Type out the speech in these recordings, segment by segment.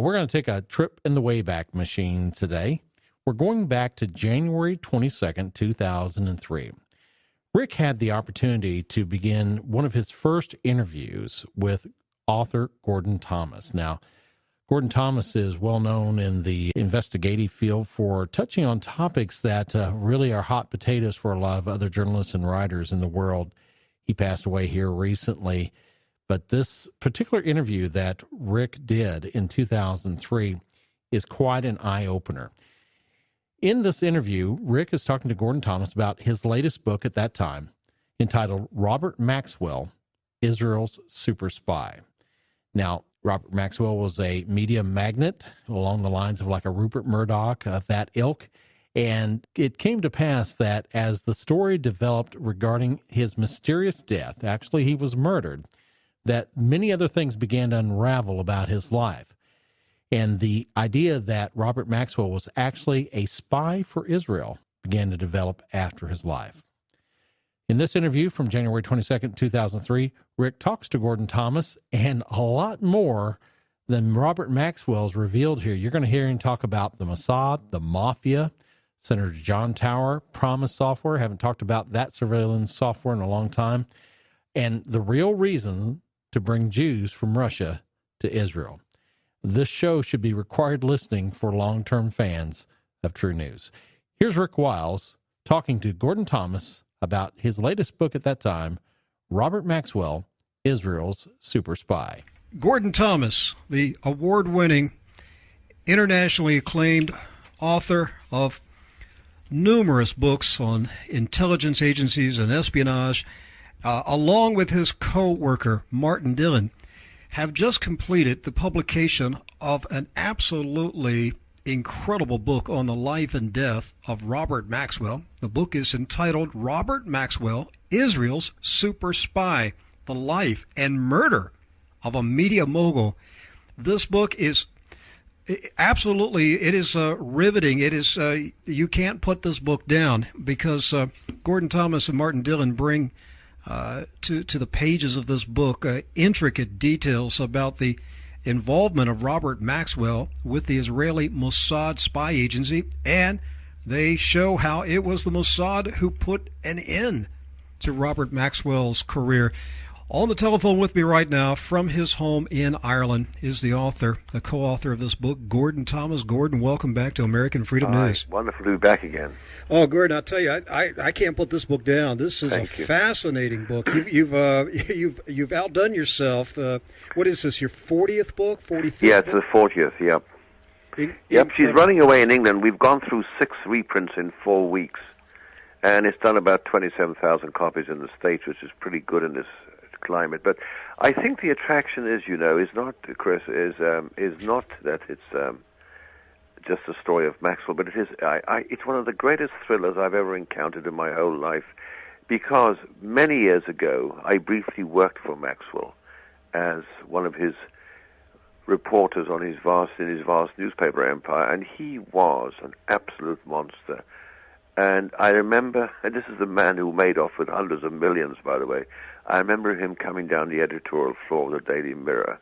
We're going to take a trip in the Wayback Machine today. We're going back to January 22nd, 2003. Rick had the opportunity to begin one of his first interviews with author Gordon Thomas. Now, Gordon Thomas is well known in the investigative field for touching on topics that really are hot potatoes for a lot of other journalists and writers in the world. He passed away here recently. But this particular interview that Rick did in 2003 is quite an eye-opener. In this interview, Rick is talking to Gordon Thomas about his latest book at that time, entitled Robert Maxwell, Israel's Superspy. Now, Robert Maxwell was a media magnate along the lines of like a Rupert Murdoch of that ilk. And it came to pass that as the story developed regarding his mysterious death, actually he was murdered, that many other things began to unravel about his life. And the idea that Robert Maxwell was actually a spy for Israel began to develop after his life. In this interview from January 22nd, 2003, Rick talks to Gordon Thomas and a lot more than Robert Maxwell's revealed here. You're going to hear him talk about the Mossad, the Mafia, Senator John Tower, Promise Software. Haven't talked about that surveillance software in a long time. And the real reason to bring Jews from Russia to Israel. This show should be required listening for long-term fans of TruNews. Here's Rick Wiles talking to Gordon Thomas about his latest book at that time, Robert Maxwell, Israel's Super Spy. Gordon Thomas, the award-winning, internationally acclaimed author of numerous books on intelligence agencies and espionage, along with his co-worker, Martin Dillon, have just completed the publication of an absolutely incredible book on the life and death of Robert Maxwell. The book is entitled Robert Maxwell, Israel's Super Spy, The Life and Murder of a Media Mogul. This book is absolutely, it is riveting. It is, you can't put this book down because Gordon Thomas and Martin Dillon bring to the pages of this book intricate details about the involvement of Robert Maxwell with the Israeli Mossad spy agency, and they show how it was the Mossad who put an end to Robert Maxwell's career. On the telephone with me right now from his home in Ireland is the author, the co-author of this book, Gordon Thomas. Gordon, welcome back to American Freedom News. Wonderful to be back again. Oh, Gordon, I'll tell you, I can't put this book down. This is fascinating book. You've outdone yourself. What is this? Your 40th book? 45th? Yeah, it's the 40th. Yep. She's running away in England. We've gone through 6 reprints in 4 weeks, and it's done about 27,000 copies in the States, which is pretty good in this climate. But I think the attraction is not, Chris, is not that it's just a story of Maxwell, but it is. It's one of the greatest thrillers I've ever encountered in my whole life, because many years ago I briefly worked for Maxwell as one of his reporters on his vast newspaper empire, and he was an absolute monster. And I remember, and this is the man who made off with hundreds of millions, by the way. I remember him coming down the editorial floor of the Daily Mirror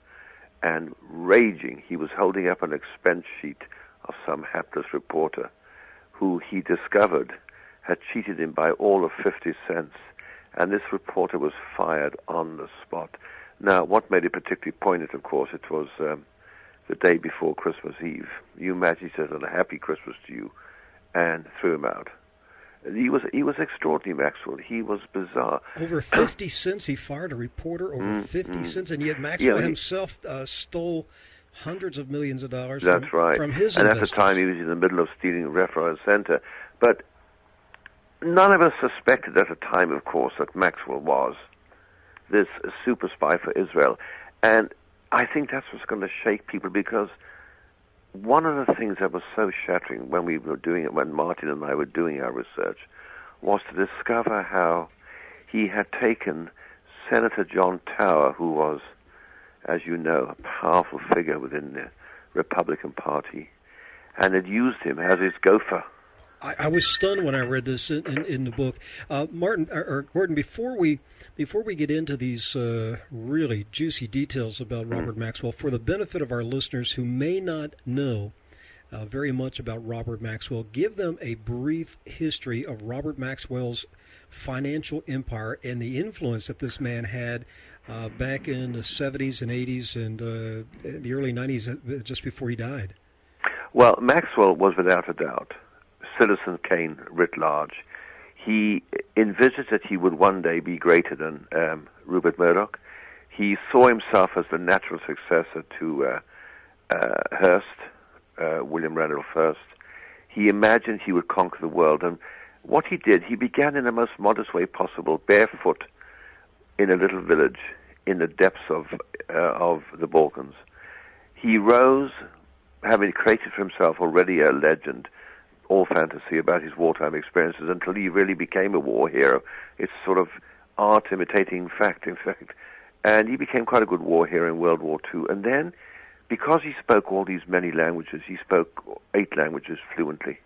and raging. He was holding up an expense sheet of some hapless reporter who he discovered had cheated him by all of 50 cents. And this reporter was fired on the spot. Now, what made it particularly poignant, of course, it was the day before Christmas Eve. You imagine, he says, "And a happy Christmas to you," and threw him out. He was extraordinary, Maxwell. He was bizarre. Over 50 cents, he fired a reporter over 50 cents, and yet Maxwell himself stole hundreds of millions of dollars from his investors. And at the time, he was in the middle of stealing left, right, and center. But none of us suspected at the time, of course, that Maxwell was this super spy for Israel. And I think that's what's going to shake people, because one of the things that was so shattering when we were doing it, when Martin and I were doing our research, was to discover how he had taken Senator John Tower, who was, as you know, a powerful figure within the Republican Party, and had used him as his gopher I was stunned when I read this in the book. Martin or Gordon, before we get into these really juicy details about Robert Maxwell, for the benefit of our listeners who may not know very much about Robert Maxwell, give them a brief history of Robert Maxwell's financial empire and the influence that this man had back in the 70s and 80s and the early 90s, just before he died. Well, Maxwell was without a doubt Citizen Kane writ large. He envisaged that he would one day be greater than Rupert Murdoch. He saw himself as the natural successor to Hearst, William Randolph Hearst. He imagined he would conquer the world, and what he did, he began in the most modest way possible, barefoot, in a little village in the depths of the Balkans. He rose, having created for himself already a legend, all fantasy, about his wartime experiences, until he really became a war hero. It's sort of art imitating fact, in fact. And he became quite a good war hero in World War II. And then, because he spoke all these many languages, he spoke 8 languages fluently,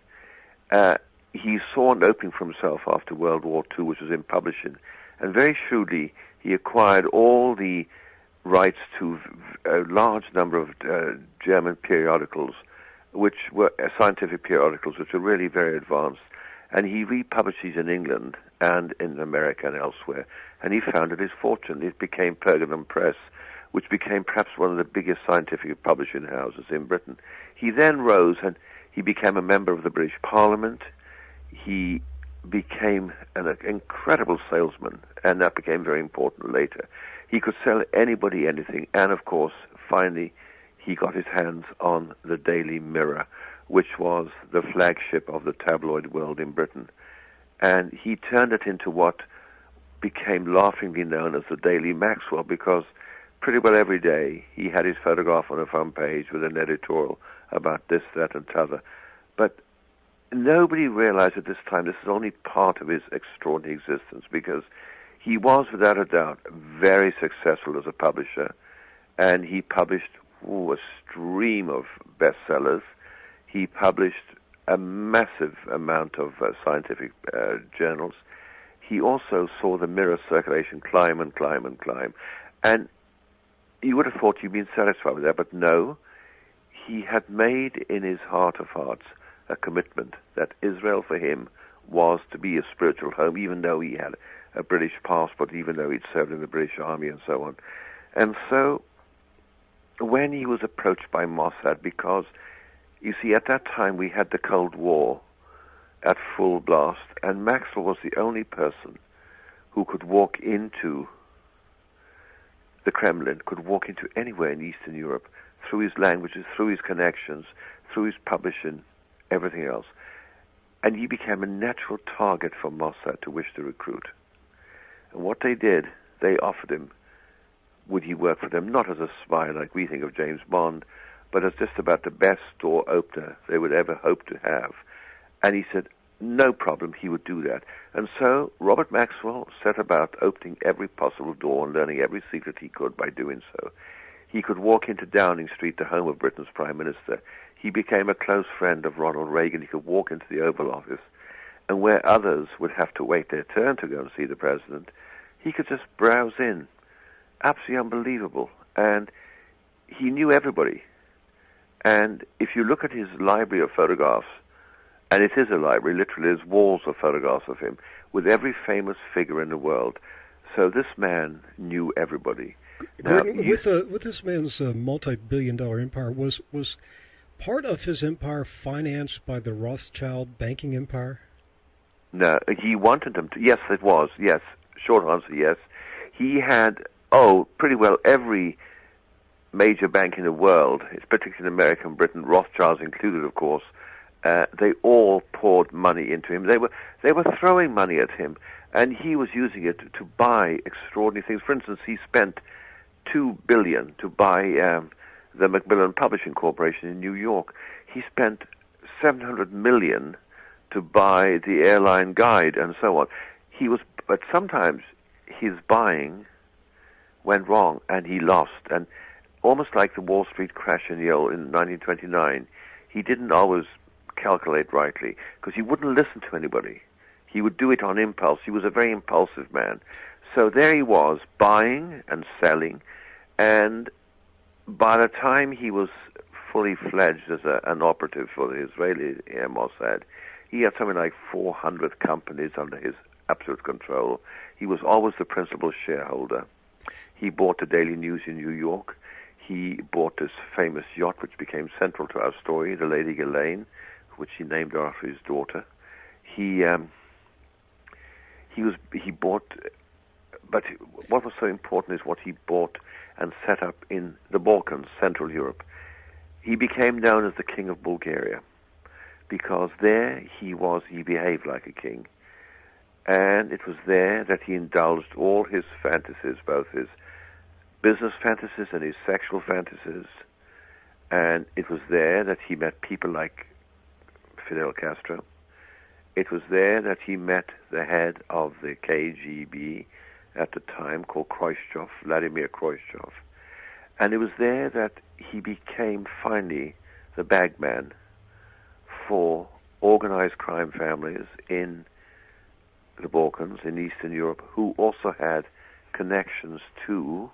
he saw an opening for himself after World War II, which was in publishing. And very shrewdly, he acquired all the rights to a large number of German periodicals, which were scientific periodicals, which were really very advanced. And he republished these in England and in America and elsewhere. And he founded his fortune. It became Pergamon Press, which became perhaps one of the biggest scientific publishing houses in Britain. He then rose and he became a member of the British Parliament. He became an incredible salesman, and that became very important later. He could sell anybody anything, and of course, finally, he got his hands on the Daily Mirror, which was the flagship of the tabloid world in Britain. And he turned it into what became laughingly known as the Daily Maxwell, because pretty well every day he had his photograph on the front page with an editorial about this, that, and t'other. But nobody realized at this time this is only part of his extraordinary existence, because he was, without a doubt, very successful as a publisher, and he published a stream of bestsellers. He published a massive amount of scientific journals. He also saw the Mirror circulation climb and climb and climb. And you would have thought he'd been satisfied with that, but no. He had made in his heart of hearts a commitment that Israel for him was to be a spiritual home, even though he had a British passport, even though he'd served in the British Army and so on. And so when he was approached by Mossad, because, you see, at that time we had the Cold War at full blast, and Maxwell was the only person who could walk into the Kremlin, could walk into anywhere in Eastern Europe, through his languages, through his connections, through his publishing, everything else. And he became a natural target for Mossad to wish to recruit. And what they did, they offered him, would he work for them, not as a spy like we think of James Bond, but as just about the best door opener they would ever hope to have. And he said, no problem, he would do that. And so Robert Maxwell set about opening every possible door and learning every secret he could by doing so. He could walk into Downing Street, the home of Britain's Prime Minister. He became a close friend of Ronald Reagan. He could walk into the Oval Office, and where others would have to wait their turn to go and see the president, he could just browse in. Absolutely unbelievable. And he knew everybody. And if you look at his library of photographs, and it is a library, literally there's walls of photographs of him, with every famous figure in the world. So this man knew everybody. Now, with this man's multi-billion-dollar empire, was part of his empire financed by the Rothschild banking empire? No, he wanted them to. Yes, it was. Yes. Short answer, yes. He had, pretty well every major bank in the world, particularly in America and Britain, Rothschilds included, of course. They all poured money into him. They were throwing money at him, and he was using it to buy extraordinary things. For instance, he spent $2 billion to buy the Macmillan Publishing Corporation in New York. He spent $700 million to buy the Airline Guide and so on. But sometimes his buying went wrong and he lost. And almost like the Wall Street crash in 1929, he didn't always calculate rightly, because he wouldn't listen to anybody. He would do it on impulse. He was a very impulsive man. So there he was, buying and selling, and by the time he was fully fledged as an operative for the Israeli Mossad, he had something like 400 companies under his absolute control. He was always the principal shareholder. He bought the Daily News in New York. He bought this famous yacht, which became central to our story, the Lady Ghislaine, which he named after his daughter. He bought, but what was so important is what he bought and set up in the Balkans, Central Europe. He became known as the King of Bulgaria, because there he behaved like a king. And it was there that he indulged all his fantasies, both his business fantasies and his sexual fantasies. And it was there that he met people like Fidel Castro. It was there that he met the head of the KGB at the time, called Khrushchev, Vladimir Khrushchev. And it was there that he became finally the bagman for organized crime families in the Balkans, in Eastern Europe, who also had connections to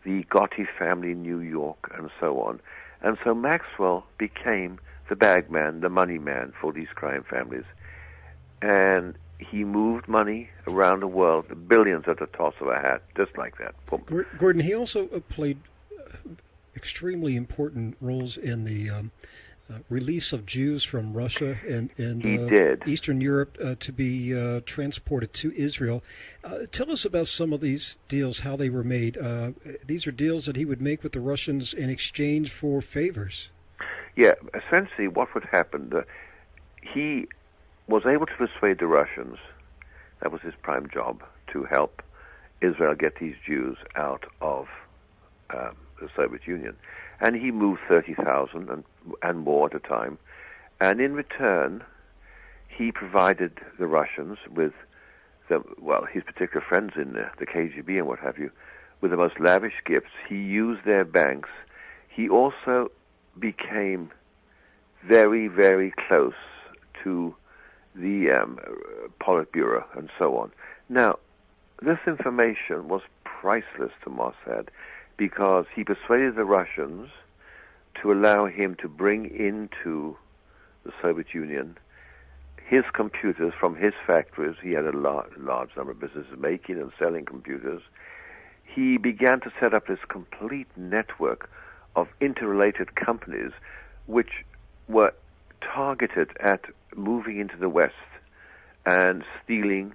the Gotti family in New York and so on. And so Maxwell became the bagman, the money man for these crime families. And he moved money around the world, billions at the toss of a hat, just like that. Boom. Gordon, he also played extremely important roles in the release of Jews from Russia and Eastern Europe to be transported to Israel. Tell us about some of these deals, how they were made. These are deals that he would make with the Russians in exchange for favors. Yeah, essentially what would happen, he was able to persuade the Russians, that was his prime job, to help Israel get these Jews out of the Soviet Union. And he moved 30,000 and more at a time. And in return, he provided the Russians with, his particular friends in the KGB and what have you, with the most lavish gifts. He used their banks. He also became very, very close to the Politburo and so on. Now, this information was priceless to Mossad, because he persuaded the Russians to allow him to bring into the Soviet Union his computers from his factories. He had a large number of businesses making and selling computers. He began to set up this complete network of interrelated companies which were targeted at moving into the West and stealing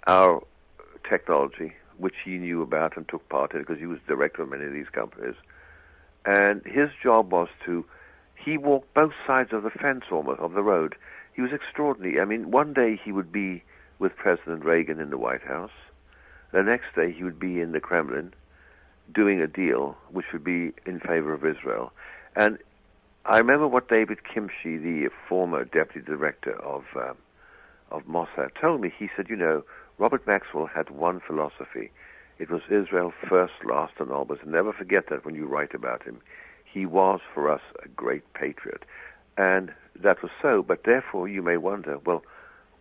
our technology, which he knew about and took part in, because he was director of many of these companies. And his job was he walked both sides of the fence almost, of the road. He was extraordinary. I mean, one day he would be with President Reagan in the White House. The next day he would be in the Kremlin doing a deal which would be in favor of Israel. And I remember what David Kimchi, the former deputy director of Mossad, told me. He said, Robert Maxwell had one philosophy. It was Israel first, last, and always. Never forget that when you write about him. He was, for us, a great patriot. And that was so, but therefore you may wonder, well,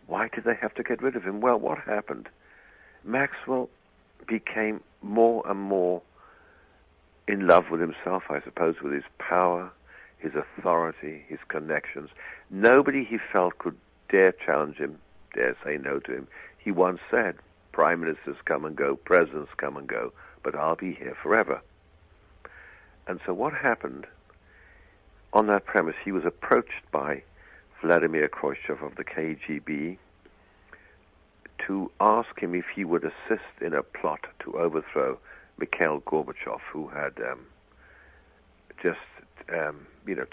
why did they have to get rid of him? Well, what happened? Maxwell became more and more in love with himself, I suppose, with his power, his authority, his connections. Nobody, he felt, could dare challenge him, dare say no to him. He once said, prime ministers come and go, presidents come and go, but I'll be here forever. And so what happened, on that premise, he was approached by Vladimir Khrushchev of the KGB to ask him if he would assist in a plot to overthrow Mikhail Gorbachev, who had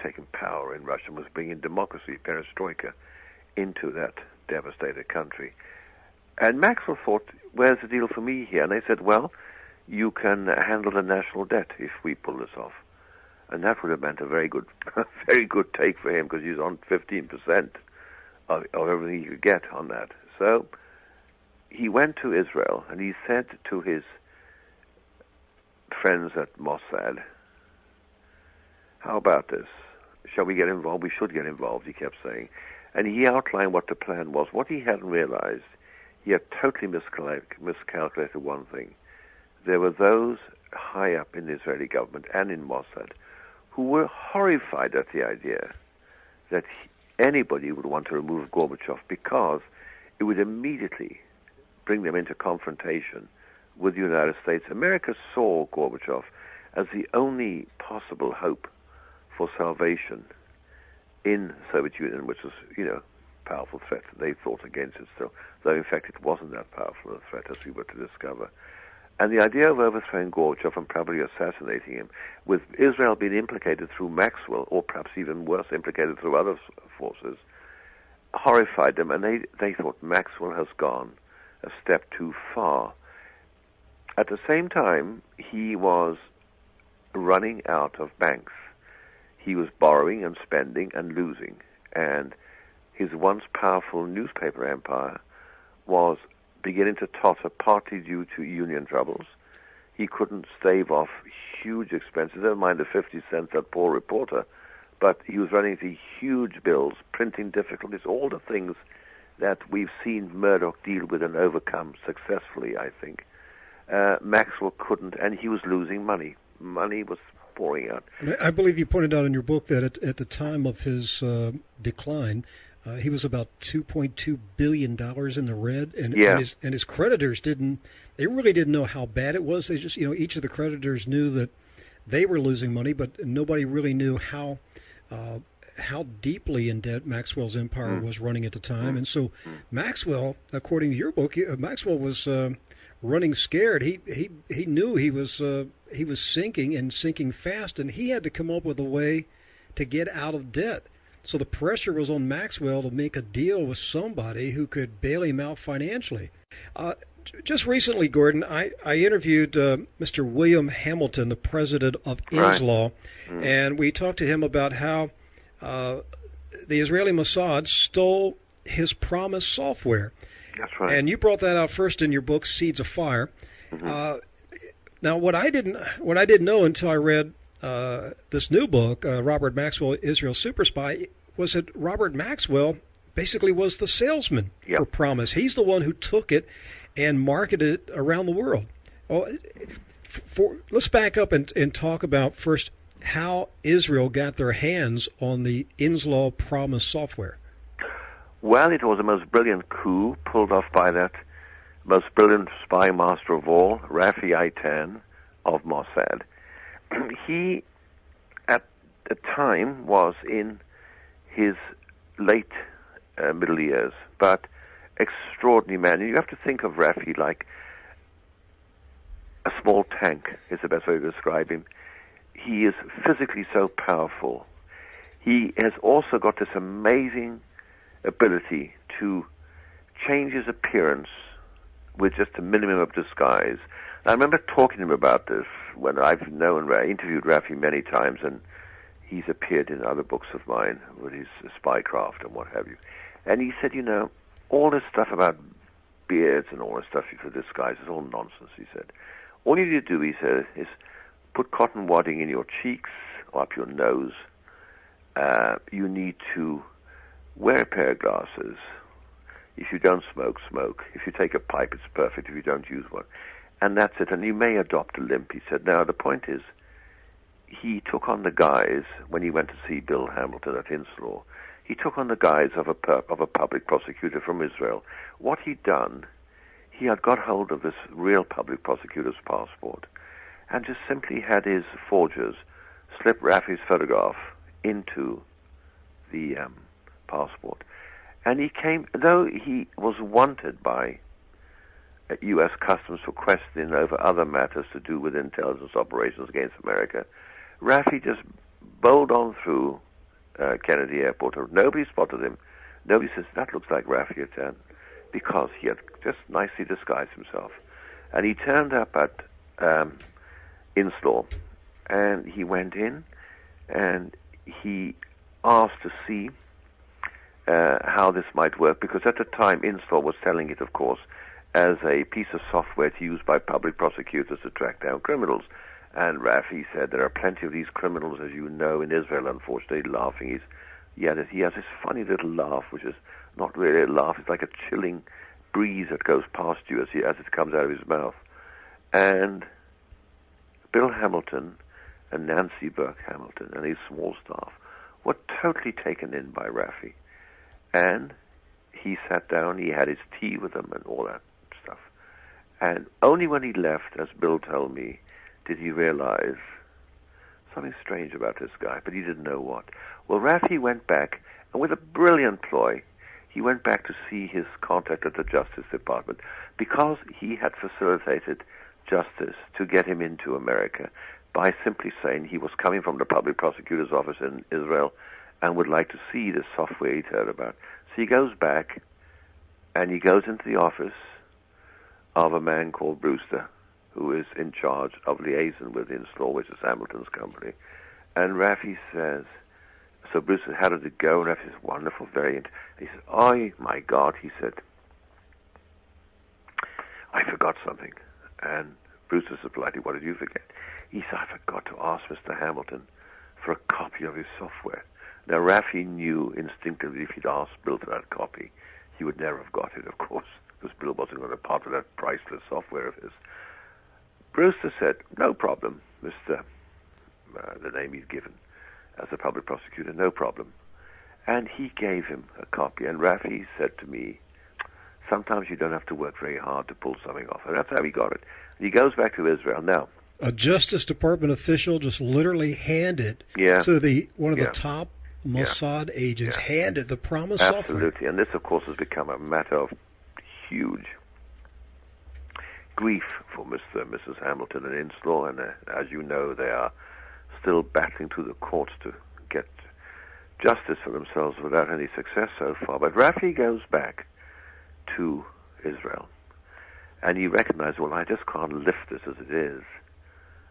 taken power in Russia and was bringing democracy, perestroika, into that devastated country. And Maxwell thought, where's the deal for me here? And they said, well, you can handle the national debt if we pull this off. And that would have meant a very good take for him, because he's on 15% of everything he could get on that. So he went to Israel and he said to his friends at Mossad, how about this? shall we get involved? We should get involved, he kept saying. And he outlined what the plan was. What he hadn't realized, he had totally miscalculated one thing. There were those high up in the Israeli government and in Mossad who were horrified at the idea that anybody would want to remove Gorbachev because it would immediately bring them into confrontation with the United States. America saw Gorbachev as the only possible hope for salvation in the Soviet Union, which was, a powerful threat. They fought against it still, though in fact it wasn't that powerful a threat as we were to discover. And the idea of overthrowing Gorbachev and probably assassinating him, with Israel being implicated through Maxwell, or perhaps even worse, implicated through other forces, horrified them, and they thought Maxwell has gone a step too far. At the same time, he was running out of banks. He was borrowing and spending and losing, and his once powerful newspaper empire was beginning to totter, partly due to union troubles. He couldn't stave off huge expenses, never mind the 50 cents that poor reporter, but he was running into huge bills, printing difficulties, all the things that we've seen Murdoch deal with and overcome successfully, I think. Maxwell couldn't, and he was losing money. Money was pouring out. I believe you pointed out in your book that at the time of his decline, he was about $2.2 billion in the red, and his creditors really didn't know how bad it was. They just, each of the creditors knew that they were losing money, but nobody really knew how deeply in debt Maxwell's empire was running at the time. And so Maxwell, according to your book, Maxwell was running scared. He knew he was sinking and sinking fast, and he had to come up with a way to get out of debt. So the pressure was on Maxwell to make a deal with somebody who could bail him out financially. Just recently, Gordon, I interviewed Mr. William Hamilton, the president of Inslaw, and we talked to him about how the Israeli Mossad stole his promised software. That's right. And you brought that out first in your book, Seeds of Fire. Now, what I didn't know until I read this new book, Robert Maxwell, Israel Superspy, was that Robert Maxwell basically was the salesman for Promise. He's the one who took it and marketed it around the world. Let's back up and talk about first how Israel got their hands on the Inslaw Promise software. Well, it was the most brilliant coup pulled off by that most brilliant spy master of all, Rafi Eitan of Mossad. He, at the time, was in his late middle years, but extraordinary man. And you have to think of Rafi like a small tank, is the best way to describe him. He is physically so powerful. He has also got this amazing ability to change his appearance with just a minimum of disguise. I remember talking to him about this when I've interviewed Rafi many times, and he's appeared in other books of mine with his spycraft and what have you. And he said, all this stuff about beards and all this stuff for disguise is all nonsense, he said. All you need to do, he said, is put cotton wadding in your cheeks or up your nose. You need to wear a pair of glasses. If you don't smoke, smoke. If you take a pipe, it's perfect. If you don't use one. And that's it. And you may adopt a limp, he said. Now, the point is, he took on the guise, when he went to see Bill Hamilton at Inslaw, he took on the guise of a public prosecutor from Israel. What he'd done, he had got hold of this real public prosecutor's passport and just simply had his forgers slip Rafi's photograph into the passport. And he came, though he was wanted by U.S. Customs for questioning over other matters to do with intelligence operations against America, Rafi just bowled on through Kennedy Airport. Nobody spotted him. Nobody says, that looks like Rafi Eitan, because he had just nicely disguised himself. And he turned up at Inslaw, and he went in, and he asked to see how this might work, because at the time Inslaw was selling it, of course, as a piece of software to use by public prosecutors to track down criminals. And Rafi said, there are plenty of these criminals, as you know, in Israel, unfortunately, laughing. He has this funny little laugh, which is not really a laugh. It's like a chilling breeze that goes past you as it comes out of his mouth. And Bill Hamilton and Nancy Burke Hamilton and his small staff were totally taken in by Rafi. And he sat down, he had his tea with them and all that stuff. And only when he left, as Bill told me, did he realize something strange about this guy, but he didn't know what. Well, Rafi went back, and with a brilliant ploy, he went back to see his contact at the Justice Department, because he had facilitated justice to get him into America by simply saying he was coming from the public prosecutor's office in Israel and would like to see the software he'd heard about. So he goes back, and he goes into the office of a man called Brewster, who is in charge of liaison with Install, which is Hamilton's company. And Rafi says, so Bruce said, how did it go? And Rafi says, wonderful, very he said, oh my God, he said, I forgot something. And Bruce said politely, what did you forget? He said, I forgot to ask Mr. Hamilton for a copy of his software. Now, Rafi knew instinctively if he'd asked Bill for that copy, he would never have got it, of course, because Bill wasn't going to part with that priceless software of his. Brewster said, no problem, Mr. The name he'd given as a public prosecutor, no problem. And he gave him a copy. And Rafi said to me, sometimes you don't have to work very hard to pull something off. And that's how he got it. And he goes back to Israel now. A Justice Department official just literally handed to one of the top Mossad agents, handed the promised software. Absolutely. And this, of course, has become a matter of huge grief for Mr. and Mrs. Hamilton and Inslaw, and as you know, they are still battling through the courts to get justice for themselves without any success so far. But Rafi goes back to Israel, and he recognizes, well, I just can't lift this as it is.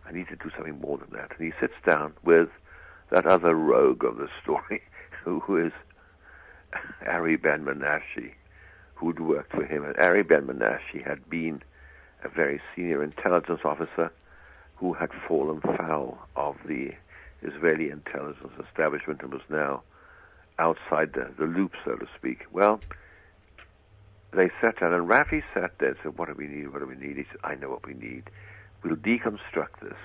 I need to do something more than that. And he sits down with that other rogue of the story, who is Ari Ben Menashe, who'd worked for him. And Ari Ben Menashe had been a very senior intelligence officer who had fallen foul of the Israeli intelligence establishment and was now outside the loop, so to speak. Well, they sat down, and Rafi sat there and said, what do we need, what do we need? He said, I know what we need. We'll deconstruct this,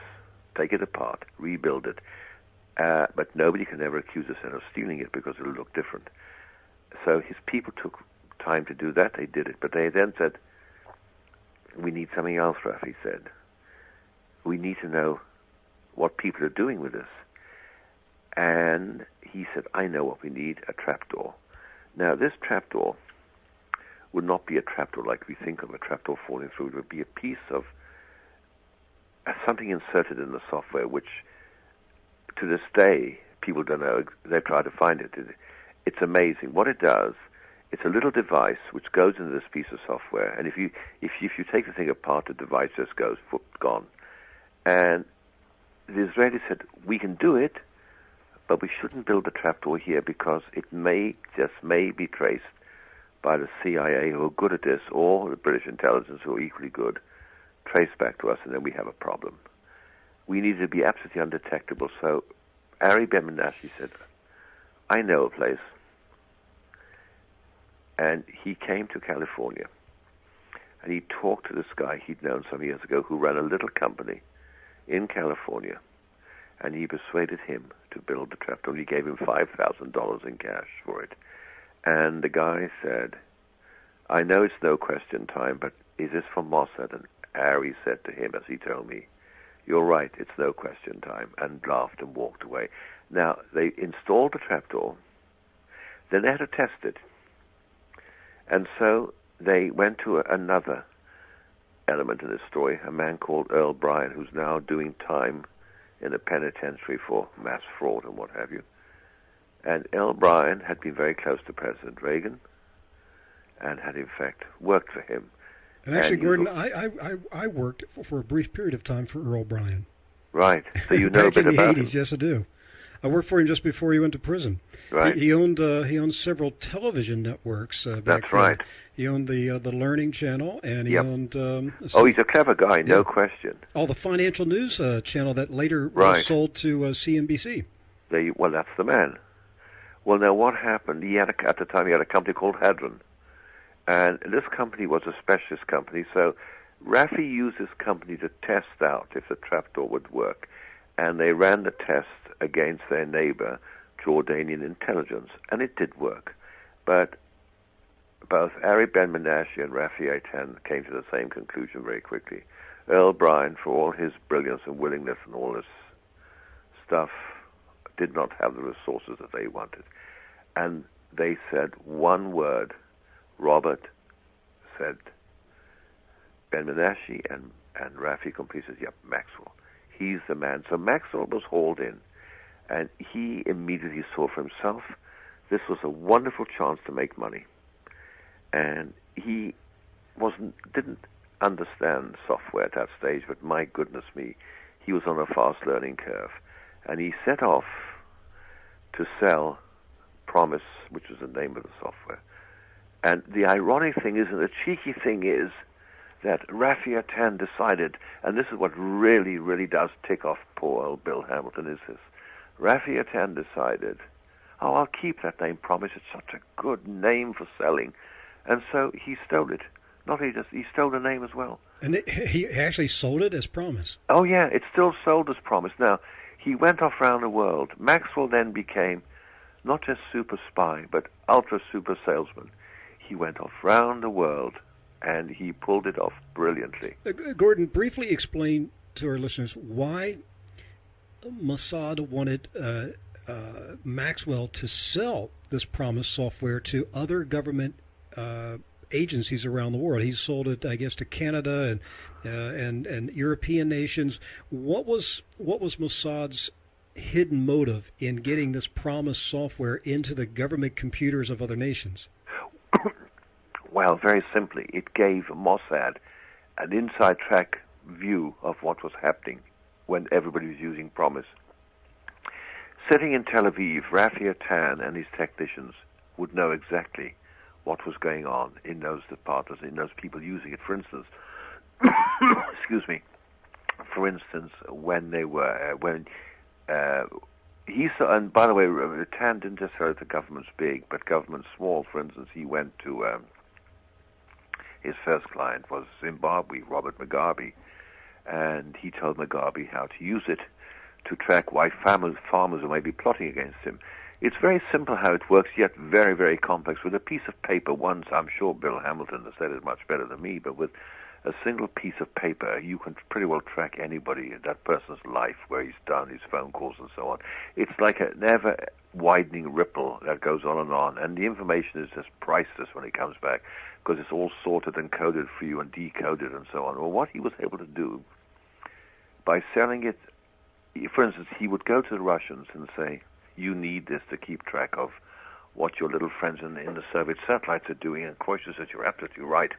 take it apart, rebuild it, but nobody can ever accuse us of stealing it because it'll look different. So his people took time to do that. They did it, but they then said, we need something else, Rafi said. We need to know what people are doing with this. And he said, I know what we need, a trapdoor. Now, this trapdoor would not be a trapdoor like we think of a trapdoor falling through. It would be a piece of something inserted in the software, which to this day, people don't know. They try to find it. It's amazing. What it does, it's a little device which goes into this piece of software, and if you take the thing apart, the device just goes gone. And the Israelis said, we can do it, but we shouldn't build a trapdoor here because it may be traced by the CIA, who are good at this, or the British intelligence, who are equally good, traced back to us, and then we have a problem. We need to be absolutely undetectable. So Ari Ben Menashe said, I know a place. And he came to California, and he talked to this guy he'd known some years ago who ran a little company in California, and he persuaded him to build the trapdoor. He gave him $5,000 in cash for it. And the guy said, I know it's no question time, but is this for Mossad? And Ari said to him, as he told me, you're right, it's no question time, and laughed and walked away. Now, they installed the trapdoor, then they had to test it. And so they went to another element in this story, a man called Earl Bryan, who's now doing time in a penitentiary for mass fraud and what have you. And Earl Bryan had been very close to President Reagan and had, in fact, worked for him. And actually, Gordon, I worked for a brief period of time for Earl Bryan. Right. So you know a bit about him. Back in the 80s, yes, I do. I worked for him just before he went to prison. Right. He owned several television networks back That's then. right. He owned the Learning Channel, and he owned. He's a clever guy, no question. The Financial News channel that later Right. was sold to CNBC. Well, that's the man. Well, now what happened? At the time he had a company called Hadron, and this company was a specialist company. So Raffi used this company to test out if the trapdoor would work, and they ran the test against their neighbor, Jordanian intelligence, and it did work. But both Ari Ben-Menashe and Raffi Eitan came to the same conclusion very quickly. Earl Bryan, for all his brilliance and willingness and all this stuff, did not have the resources that they wanted. And they said one word. Robert said, Ben-Menashe and Raffi completely said, yep, Maxwell. He's the man. So Maxwell was hauled in, and he immediately saw for himself this was a wonderful chance to make money. And he didn't understand software at that stage, but my goodness me, he was on a fast learning curve. And he set off to sell Promise, which was the name of the software. And the ironic thing is, and the cheeky thing is, that Raffi Eitan decided, and this is what really, really does tick off poor old Bill Hamilton, is this. Raffi Eitan decided, I'll keep that name Promise. It's such a good name for selling. And so he stole it. He stole the name as well. And he actually sold it as Promise. Oh, yeah, it's still sold as Promise. Now, he went off around the world. Maxwell then became not just super spy, but ultra super salesman. He went off round the world, and he pulled it off brilliantly. Gordon, briefly explain to our listeners why Mossad wanted Maxwell to sell this Promise software to other government agencies around the world. He sold it, I guess, to Canada and European nations. What was Mossad's hidden motive in getting this Promise software into the government computers of other nations? Well, very simply, it gave Mossad an inside track view of what was happening when everybody was using Promise. Sitting in Tel Aviv, Raffi Eitan and his technicians would know exactly what was going on in those departments, in those people using it. For instance, excuse me. For instance, he saw, and by the way, Eitan didn't just say the government's big, but government's small. For instance, he went to his first client was Zimbabwe, Robert Mugabe, and he told Mugabe how to use it to track why farmers who may be plotting against him. It's very simple how it works, yet very, very complex. With a piece of paper, once, I'm sure Bill Hamilton has said it much better than me, but with a single piece of paper, you can pretty well track anybody, that person's life, where he's done, his phone calls and so on. It's like a never-widening ripple that goes on, and the information is just priceless when it comes back, because it's all sorted and coded for you and decoded and so on. Well, what he was able to do, by selling it, for instance, he would go to the Russians and say, you need this to keep track of what your little friends in the Soviet satellites are doing, and Croesus said, you're absolutely right.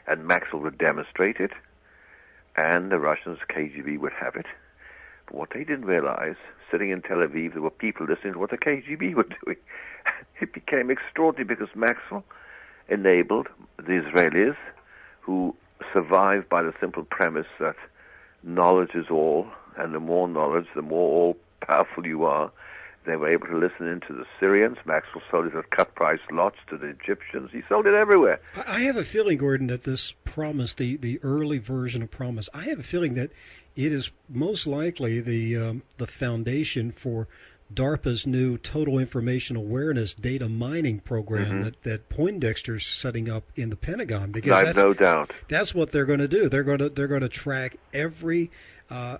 And Maxwell would demonstrate it, and the Russians, KGB, would have it. But what they didn't realize, sitting in Tel Aviv, there were people listening to what the KGB were doing. It became extraordinary because Maxwell enabled the Israelis, who survived by the simple premise that knowledge is all, and the more knowledge, the more all-powerful you are. They were able to listen into the Syrians. Maxwell sold it at cut-price lots to the Egyptians. He sold it everywhere. I have a feeling, Gordon, that this Promise, the early version of Promise, I have a feeling that it is most likely the foundation for DARPA's new Total Information Awareness data mining program that Poindexter's setting up in the Pentagon. Because I have no doubt. That's what they're going to do. They're going to track every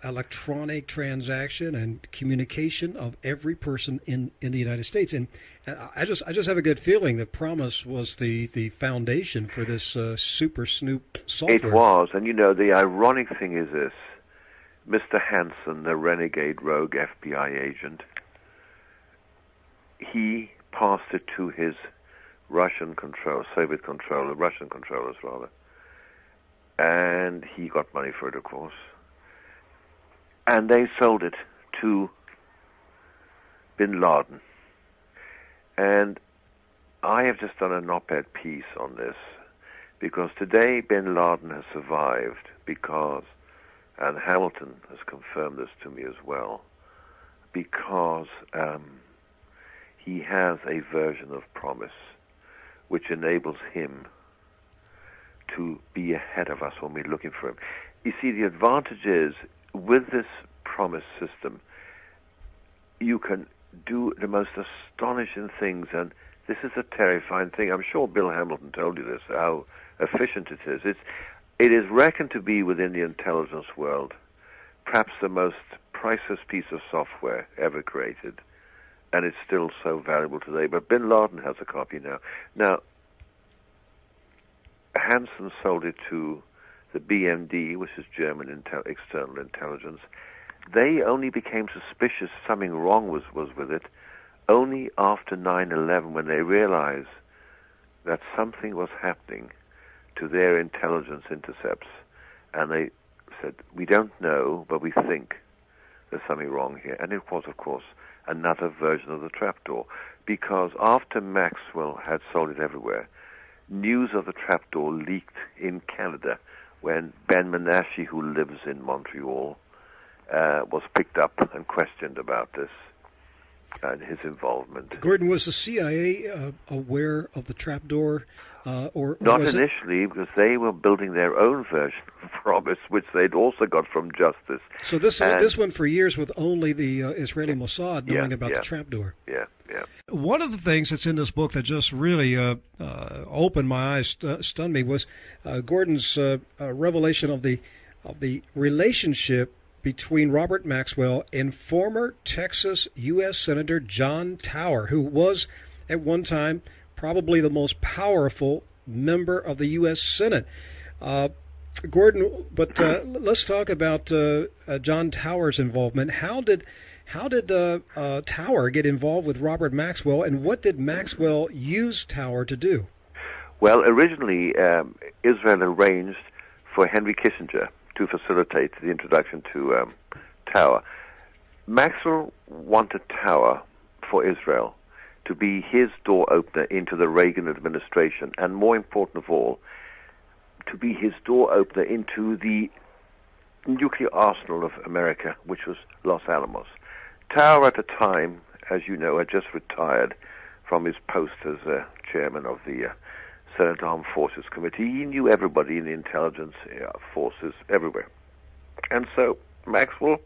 electronic transaction and communication of every person in the United States. And I just have a good feeling that Promise was the foundation for this Super Snoop software. It was, and the ironic thing is this: Mr. Hansen, the renegade rogue FBI agent, he passed it to his Russian Soviet controller, Russian controllers rather, and he got money for it, of course. And they sold it to bin Laden. And I have just done an op-ed piece on this, because today bin Laden has survived because, and Hamilton has confirmed this to me as well, because he has a version of promise which enables him to be ahead of us when we're looking for him. You see, the advantage is, with this promise system, you can do the most astonishing things, and this is a terrifying thing. I'm sure Bill Hamilton told you this, how efficient it is. It is reckoned to be, within the intelligence world, perhaps the most priceless piece of software ever created, and it's still so valuable today. But bin Laden has a copy now. Now, Hansen sold it to the BMD, which is German external intelligence. They only became suspicious something wrong was with it only after 9/11, when they realized that something was happening to their intelligence intercepts. And they said, we don't know, but we think there's something wrong here. And it was, of course, another version of the trapdoor. Because after Maxwell had sold it everywhere, news of the trapdoor leaked in Canada when Ben Menashe, who lives in Montreal, was picked up and questioned about this and his involvement. Gordon, was the CIA aware of the trapdoor? Or Not was initially, because they were building their own version of Promise, which they'd also got from Justice. So this went for years with only the Israeli Mossad knowing about the trapdoor. Yeah. One of the things that's in this book that just really opened my eyes, stunned me, was Gordon's revelation of the relationship between Robert Maxwell and former Texas U.S. Senator John Tower, who was at one time probably the most powerful member of the U.S. Senate. Gordon, but let's talk about John Tower's involvement. How did Tower get involved with Robert Maxwell, and what did Maxwell use Tower to do? Well, originally, Israel arranged for Henry Kissinger to facilitate the introduction to Tower. Maxwell wanted Tower for Israel to be his door opener into the Reagan administration, and more important of all, to be his door opener into the nuclear arsenal of America, which was Los Alamos. Tower, at the time, as you know, had just retired from his post as chairman of the Senate Armed Forces Committee. He knew everybody in the intelligence forces everywhere. And so Maxwell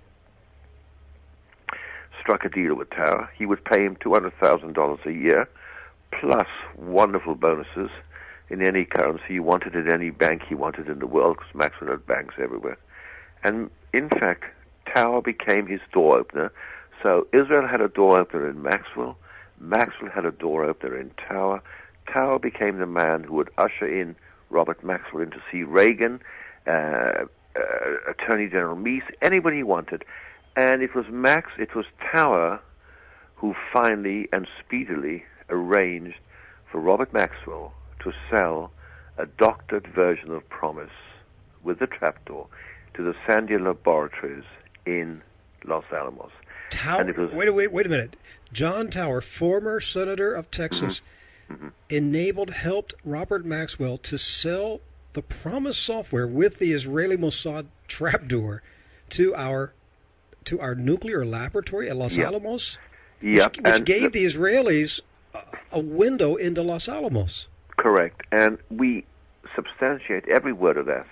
struck a deal with Tower. He would pay him $200,000 a year, plus wonderful bonuses in any currency he wanted, at any bank he wanted in the world, because Maxwell had banks everywhere. And in fact, Tower became his door opener. So Israel had a door opener in Maxwell. Maxwell had a door opener in Tower. Tower became the man who would usher in Robert Maxwell in to see Reagan, Attorney General Meese, anybody he wanted. And it was Tower who finally and speedily arranged for Robert Maxwell to sell a doctored version of Promise with the trapdoor to the Sandia Laboratories in Los Alamos. Tower, wait a minute. John Tower, former senator of Texas, helped Robert Maxwell to sell the Promise software with the Israeli Mossad trapdoor to our nuclear laboratory at Los Alamos, which gave the Israelis a window into Los Alamos. Correct, and we substantiate every word of that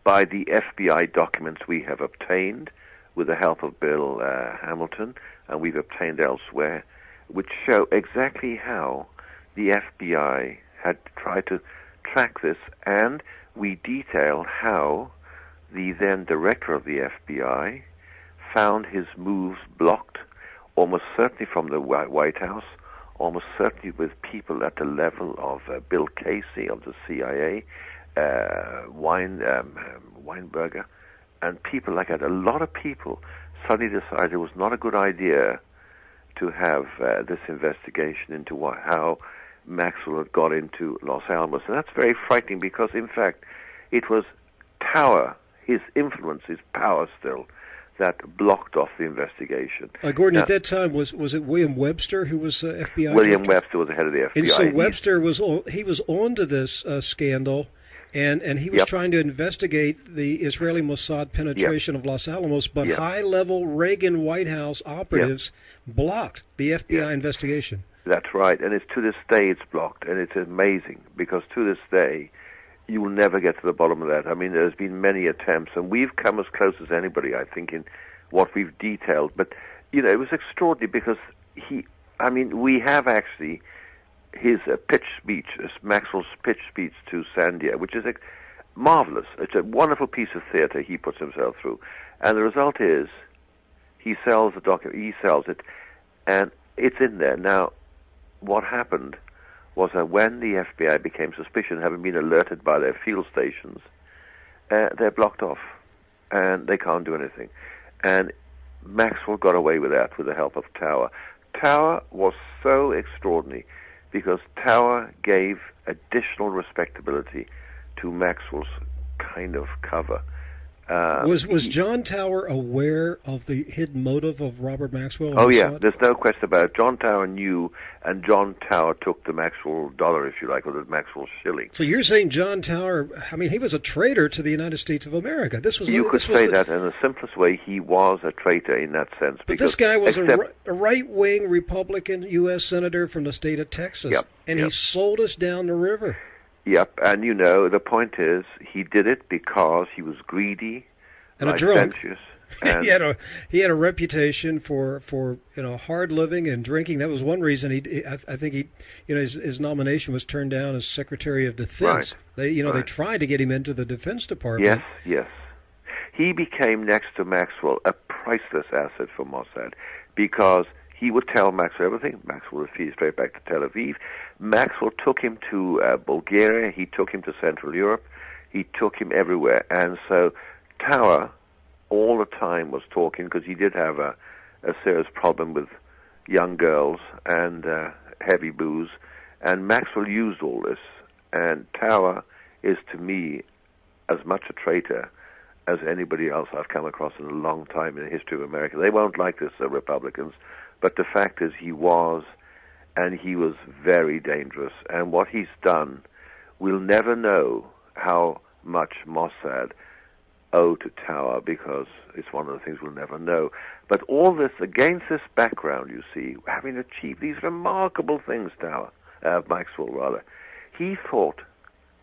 by the FBI documents we have obtained with the help of Bill Hamilton, and we've obtained elsewhere, which show exactly how the FBI had tried to track this, and we detail how the then director of the FBI found his moves blocked, almost certainly from the White House, almost certainly with people at the level of Bill Casey of the CIA, Weinberger, and people like that. A lot of people suddenly decided it was not a good idea to have this investigation into how Maxwell had got into Los Alamos. And that's very frightening because, in fact, it was Tower, his influence, his power still, that blocked off the investigation. Gordon, at that time, was it William Webster who was FBI William director? Webster was the head of the FBI. And so Webster was onto this scandal, and he was trying to investigate the Israeli Mossad penetration of Los Alamos, but high-level Reagan White House operatives blocked the FBI investigation. That's right, and to this day it's blocked, and it's amazing, because to this day you will never get to the bottom of that. I mean, there's been many attempts, and we've come as close as anybody, I think, in what we've detailed. But, it was extraordinary because we have actually his pitch speech, Maxwell's pitch speech to Sandia, which is marvelous. It's a wonderful piece of theater he puts himself through. And the result is he sells the document, he sells it, and it's in there. Now, what happened was that when the FBI became suspicious, having been alerted by their field stations, they're blocked off, and they can't do anything. And Maxwell got away with that with the help of Tower. Tower was so extraordinary because Tower gave additional respectability to Maxwell's kind of cover. Was John Tower aware of the hidden motive of Robert Maxwell? Oh, yeah. There's no question about it. John Tower knew, and John Tower took the Maxwell dollar, if you like, or the Maxwell shilling. So you're saying John Tower, he was a traitor to the United States of America. You could say that in the simplest way. He was a traitor in that sense. But this guy was a right-wing Republican U.S. senator from the state of Texas, and he sold us down the river. Yep, and the point is, he did it because he was greedy and a drunk. And he had a reputation for hard living and drinking. That was one reason I think his nomination was turned down as Secretary of Defense. Right. They tried to get him into the Defense Department. Yes. He became, next to Maxwell, a priceless asset for Mossad because he would tell Maxwell everything. Maxwell would feed straight back to Tel Aviv. Maxwell took him to Bulgaria. He took him to Central Europe. He took him everywhere. And so Tower all the time was talking because he did have a serious problem with young girls and heavy booze. And Maxwell used all this. And Tower is, to me, as much a traitor as anybody else I've come across in a long time in the history of America. They won't like this, the Republicans. But the fact is he was, and he was very dangerous. And what he's done, we'll never know how much Mossad owe to Tower because it's one of the things we'll never know. But all this, against this background, you see, having achieved these remarkable things, Maxwell, he thought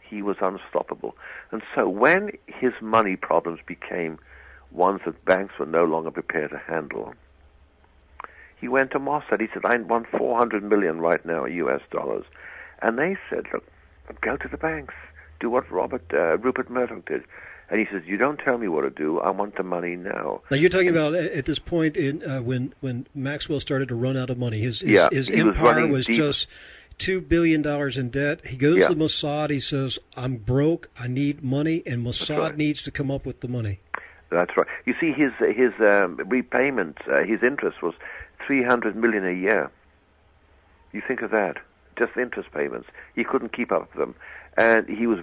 he was unstoppable. And so when his money problems became ones that banks were no longer prepared to handle, he went to Mossad. He said, I want $400 million right now, U.S. dollars. And they said, look, go to the banks. Do what Rupert Murdoch did. And he says, you don't tell me what to do. I want the money now. Now, you're talking about at this point when Maxwell started to run out of money. His empire was just $2 billion in debt. He goes to Mossad. He says, I'm broke. I need money. And Mossad needs to come up with the money. That's right. You see, his repayment, his interest was $300 million a year. You think of that, just interest payments. He couldn't keep up with them, and he was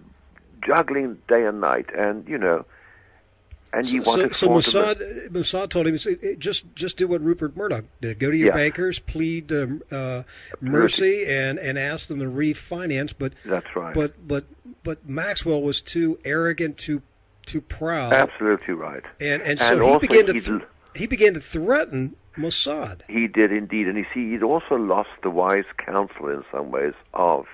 juggling day and night. And he wanted. So Mossad told him, just do what Rupert Murdoch did. Go to your bankers, plead mercy, and ask them to refinance. But that's right. But Maxwell was too arrogant, too proud. Absolutely right. And so he began to threaten Mossad. He did indeed, and you see, he'd also lost the wise counsel in some ways of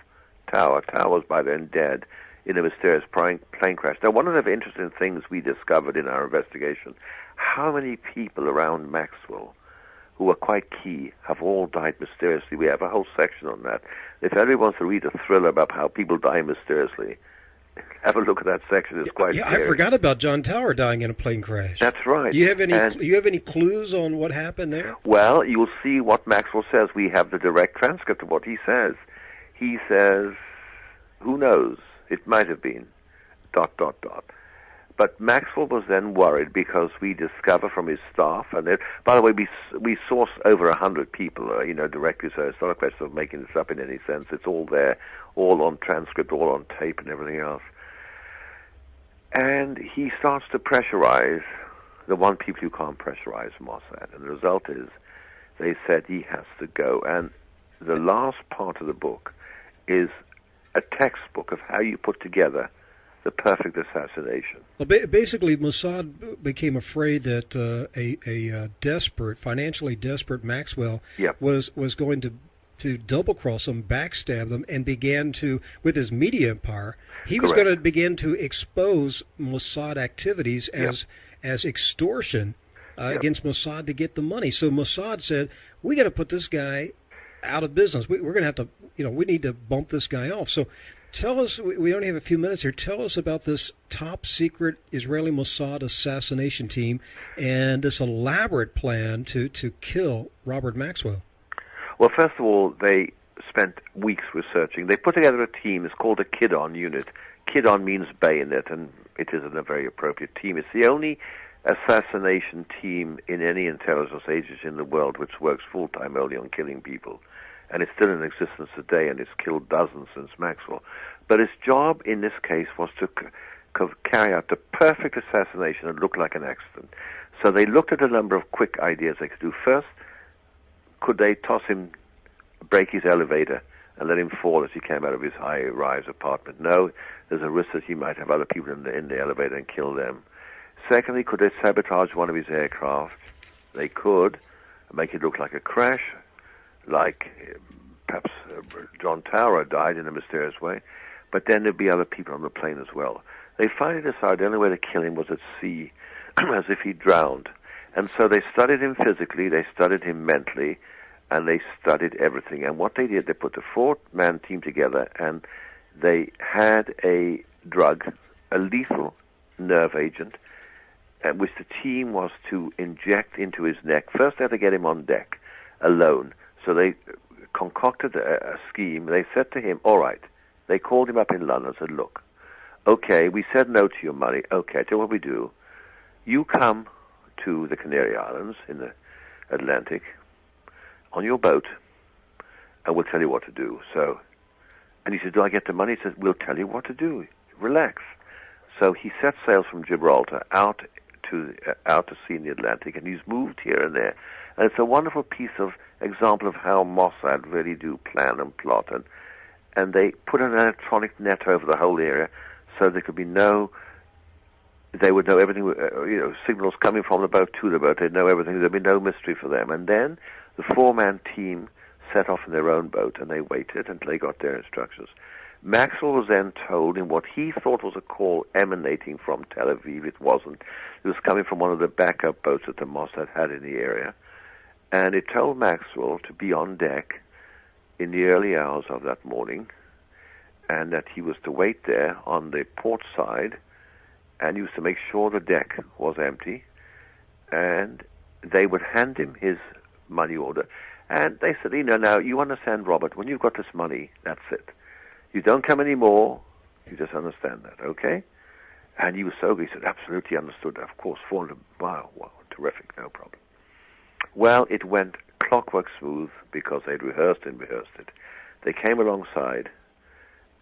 Tower. Tower was by then dead in a mysterious plane crash. Now, one of the interesting things we discovered in our investigation, how many people around Maxwell who were quite key have all died mysteriously. We have a whole section on that. If anybody wants to read a thriller about how people die mysteriously, have a look at that section. It's quite scary. I forgot about John Tower dying in a plane crash. That's right. Do you have any clues on what happened there? Well, you'll see what Maxwell says. We have the direct transcript of what he says. He says, who knows? It might have been ... But Maxwell was then worried because we discover from his staff, and by the way, we source over 100 people, directly, so it's not a question of making this up in any sense. It's all there, all on transcript, all on tape and everything else. And he starts to pressurize the one people you can't pressurize, Mossad. And the result is they said he has to go. And the last part of the book is a textbook of how you put together the perfect assassination. Well, basically, Mossad became afraid that a desperate, financially desperate Maxwell was going to double-cross them, backstab them, and began to, with his media empire, he was going to begin to expose Mossad activities as extortion against Mossad to get the money. So Mossad said, we got to put this guy out of business. We're going to have to, we need to bump this guy off. So tell us, we only have a few minutes here, tell us about this top secret Israeli Mossad assassination team and this elaborate plan to kill Robert Maxwell. Well, first of all, they spent weeks researching. They put together a team. It's called a Kidon unit. Kidon means bayonet, and it isn't a very appropriate team. It's the only assassination team in any intelligence agency in the world which works full-time only on killing people. And it's still in existence today, and it's killed dozens since Maxwell. But its job in this case was to carry out the perfect assassination that looked like an accident. So they looked at a number of quick ideas they could do. First, could they break his elevator and let him fall as he came out of his high-rise apartment? No, there's a risk that he might have other people in the elevator and kill them. Secondly, could they sabotage one of his aircraft? They could make it look like a crash, like perhaps John Tower died in a mysterious way, but then there'd be other people on the plane as well. They finally decided the only way to kill him was at sea, as if he drowned. And so they studied him physically, they studied him mentally, and they studied everything. And what they did, they put the 4-man team together, and they had a drug, a lethal nerve agent, which the team was to inject into his neck. First, they had to get him on deck, alone. So they concocted a scheme. They said to him, all right. They called him up in London and said, look, okay, we said no to your money. Okay, tell you what we do. You come to the Canary Islands in the Atlantic on your boat, and we'll tell you what to do. So, and he said, do I get the money? He said, we'll tell you what to do. Relax. So he set sail from Gibraltar out to sea in the Atlantic, and he's moved here and there. And it's a wonderful example of how Mossad really do plan and plot. And they put an electronic net over the whole area so there could be they would know everything, signals coming from the boat to the boat. They'd know everything. There'd be no mystery for them. And then the 4-man team set off in their own boat, and they waited until they got their instructions. Maxwell was then told in what he thought was a call emanating from Tel Aviv. It wasn't. It was coming from one of the backup boats that the Mossad had in the area. And it told Maxwell to be on deck in the early hours of that morning, and that he was to wait there on the port side, and he was to make sure the deck was empty, and they would hand him his money order. And they said, now, you understand, Robert, when you've got this money, that's it. You don't come anymore, you just understand that, okay? And he was so good, he said, absolutely understood, of course, 400 miles, wow, terrific, no problem. Well, it went clockwork smooth because they'd rehearsed it. They came alongside,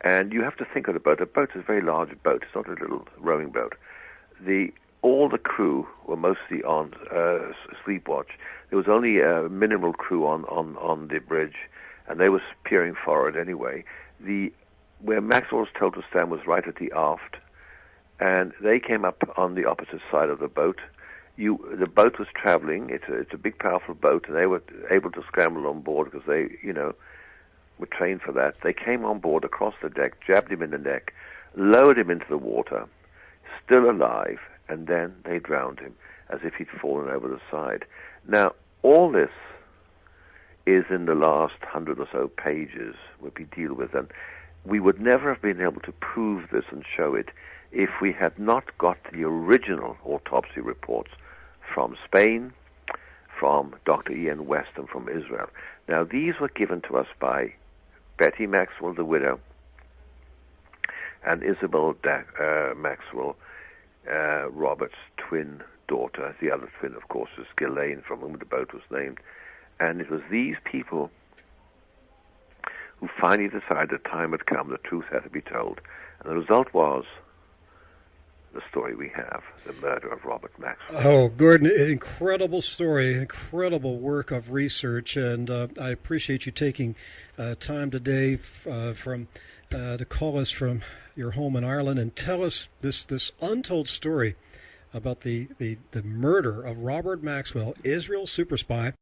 and you have to think of the boat. A boat is a very large boat. It's not a little rowing boat. All the crew were mostly on sleep watch. There was only a minimal crew on the bridge, and they were peering forward anyway. Where Maxwell was told to stand was right at the aft, and they came up on the opposite side of the boat. The boat was traveling. It's a big, powerful boat, and they were able to scramble on board because they, were trained for that. They came on board across the deck, jabbed him in the neck, lowered him into the water, still alive, and then they drowned him as if he'd fallen over the side. Now, all this is in the last 100 or so pages where we deal with, and we would never have been able to prove this and show it if we had not got the original autopsy reports from Spain, from Dr. Ian West, and from Israel. Now, these were given to us by Betty Maxwell, the widow, and Isabel Maxwell, Robert's twin daughter. The other twin, of course, is Ghislaine, from whom the boat was named. And it was these people who finally decided the time had come, the truth had to be told. And the result was the story we have, the murder of Robert Maxwell. Oh, Gordon, an incredible story, incredible work of research, and I appreciate you taking time today to call us from your home in Ireland and tell us this untold story about the murder of Robert Maxwell, Israel's super spy.